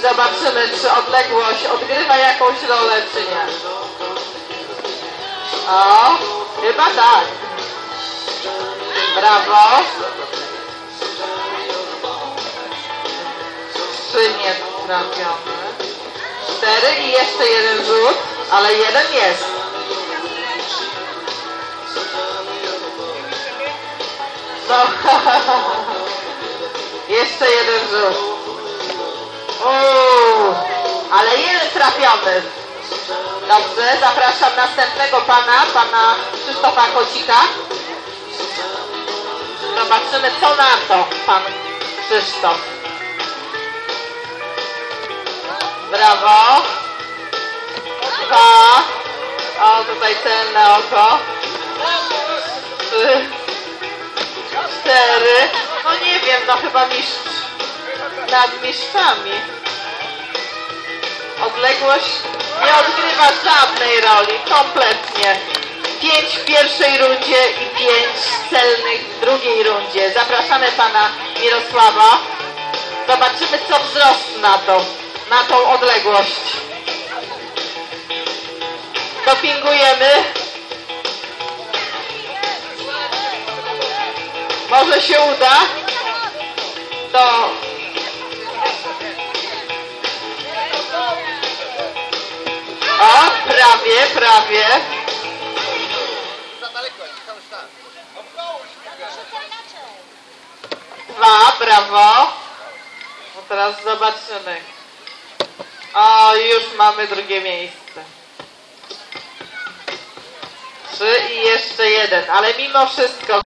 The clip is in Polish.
zobaczymy, czy odległość odgrywa jakąś rolę, czy nie. O, chyba tak. Brawo. 3 nie trafione. 4 i jeszcze jeden rzut, ale jeden jest. No, jeszcze jeden rzut. Ale jeden trafiony. Dobrze, zapraszam następnego pana Krzysztofa Kocika. Zobaczymy, co na to pan Krzysztof. Brawo. 2. O, tutaj celne oko. 3. 4. No nie wiem, no chyba mistrz nad mistrzami. Odległość nie odgrywa żadnej roli, kompletnie. 5 w pierwszej rundzie i 5 celnych w drugiej rundzie. Zapraszamy pana Mirosława. Zobaczymy, co wzrost na tą odległość. Dopingujemy. Może się uda. O, prawie. Dwa, brawo. No teraz zobaczymy. O, już mamy drugie miejsce. 3 i jeszcze jeden, ale mimo wszystko